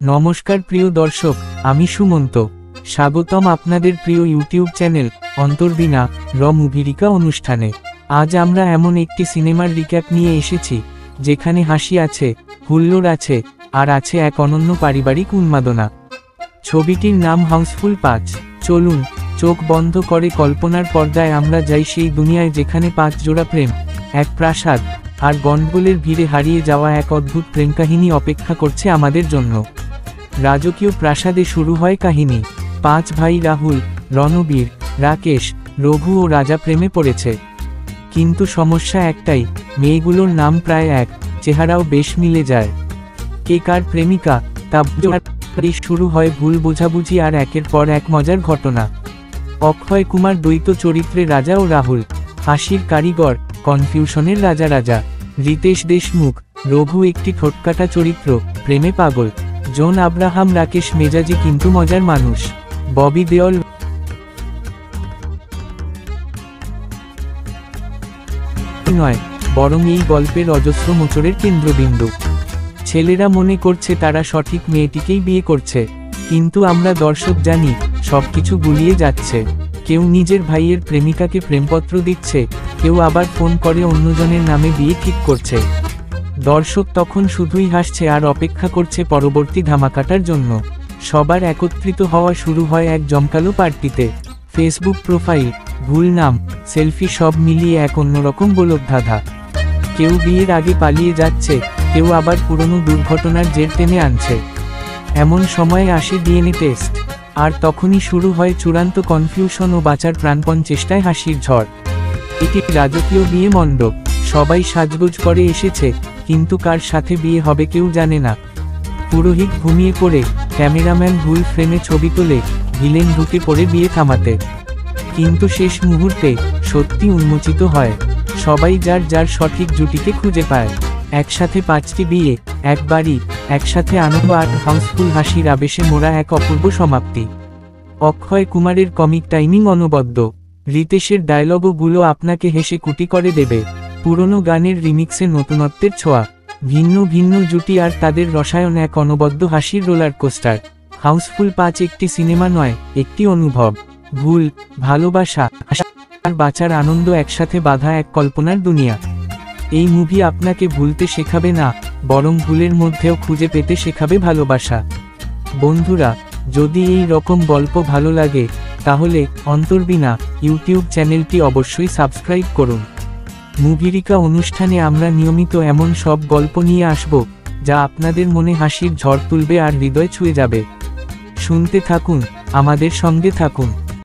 নমস্কার প্রিয় দর্শক, আমি সুমন্ত। স্বাগতম আপনাদের প্রিয় ইউটিউব চ্যানেল অন্তর্বীণা র মুভিরিকা অনুষ্ঠানে। আজ আমরা এমন একটি সিনেমার রিক্যাপ নিয়ে এসেছি যেখানে হাসি আছে, হুল্লোড় আছে, আর আছে এক অনন্য পারিবারিক উন্মাদনা। ছবিটির নাম হাউসফুল 5। চলুন চোখ বন্ধ করে কল্পনার পর্দায় আমরা যাই সেই দুনিয়ায় যেখানে 5 জোড়া প্রেম, এক প্রাসাদ, আর গন্ডগোলের ভিড়ে হারিয়ে যাওয়া এক অদ্ভুত প্রেমকাহিনী অপেক্ষা করছে আমাদের জন্য। রাজকীয় প্রাসাদে শুরু হয় কাহিনী। 5 ভাই রাহুল, রণবীর, রাকেশ, রঘু ও রাজা প্রেমে পড়েছে। কিন্তু সমস্যা একটাই, মেয়েগুলোর নাম প্রায় এক, চেহারাও বেশ মিলে যায়। কে কার প্রেমিকা তা শুরু হয় ভুল বোঝাবুঝি আর একের পর এক মজার ঘটনা। অক্ষয় কুমার দ্বৈত চরিত্রে রাজা ও রাহুল, হাসির কারিগর, কনফিউশনের রাজা। রিতেশ দেশমুখ, রঘু একটি ঠোটকাটা চরিত্র, প্রেমে পাগল। জন আব্রাহাম রাকেশ মেজাজি কিন্তু মজার মানুষ। ববি দেওল নয়, বরং এই গল্পের অজস্র মোচড়ের কেন্দ্রবিন্দু। ছেলেরা মনে করছে তারা সঠিক মেয়েটিকেই বিয়ে করছে, কিন্তু আমরা দর্শক জানি সবকিছু গুলিয়ে যাচ্ছে। কেউ নিজের ভাইয়ের প্রেমিকাকে প্রেমপত্র দিচ্ছে, কেউ আবার ফোন করে অন্যজনের নামে বিয়ে ঠিক করছে। দর্শক তখন শুধুই হাসছে আর অপেক্ষা করছে পরবর্তী ধামাকাটার জন্য। সবার একত্রিত হওয়া শুরু হয় এক জমকালো পার্টিতে। ফেসবুক প্রোফাইল, ভুল নাম, সেলফি সব মিলিয়ে এক অন্যরকম গোলকধাঁধা। কেউ বিয়ের আগে পালিয়ে যাচ্ছে, কেউ আবার পুরনো দুর্ঘটনার জের টেনে আনছে। এমন সময়ে আসে ডিএনএ টেস্ট, আর তখনই শুরু হয় চূড়ান্ত কনফিউশন ও বাঁচার প্রাণপণ চেষ্টায় হাসির ঝড়। এটি রাজকীয় বিয়ে মণ্ডপ, সবাই সাজগোজ করে এসেছে, কিন্তু কার সাথে বিয়ে হবে কেউ জানে না। পুরোহিত ঘুমিয়ে পড়ে, ক্যামেরাম্যান ভুল ফ্রেমে ছবি তোলে, ভিলেন ঢুকে পড়ে বিয়ে থামাতে। কিন্তু শেষ মুহূর্তে সত্যি উন্মোচিত হয়। সবাই যার যার সঠিক জুটিকে খুঁজে পায়। একসাথে 5টি বিয়ে, এক বাড়ি, একসাথে আনন্দ আর হাউসফুল হাসির আবেশে মোড়া এক অপূর্ব সমাপ্তি। অক্ষয় কুমারের কমিক টাইমিং অনবদ্য। রিতেশের ডায়লগগুলো আপনাকে হেসে কুটি করে দেবে। পুরনো গানের রিমিক্সে নতুনত্বের ছোঁয়া। ভিন্ন ভিন্ন জুটি আর তাদের রসায়ন এক অনবদ্য হাসির রোলার কোস্টার। হাউসফুল 5 একটি সিনেমা নয়, একটি অনুভব। ভুল, ভালোবাসা আর বাঁচার আনন্দ একসাথে বাঁধা এক কল্পনার দুনিয়া। এই মুভি আপনাকে ভুলতে শেখাবে না, বরং ভুলের মধ্যেও খুঁজে পেতে শেখাবে ভালোবাসা। বন্ধুরা, যদি এই রকম গল্প ভালো লাগে তাহলে অন্তর্বীণা ইউটিউব চ্যানেলটি অবশ্যই সাবস্ক্রাইব করুন। মুভিরিকা অনুষ্ঠানে আমরা নিয়মিত এমন সব গল্প নিয়ে আসব যা আপনাদের মনে হাসির ঝড় তুলবে আর হৃদয় ছুঁয়ে যাবে। শুনতে থাকুন, আমাদের সঙ্গে থাকুন।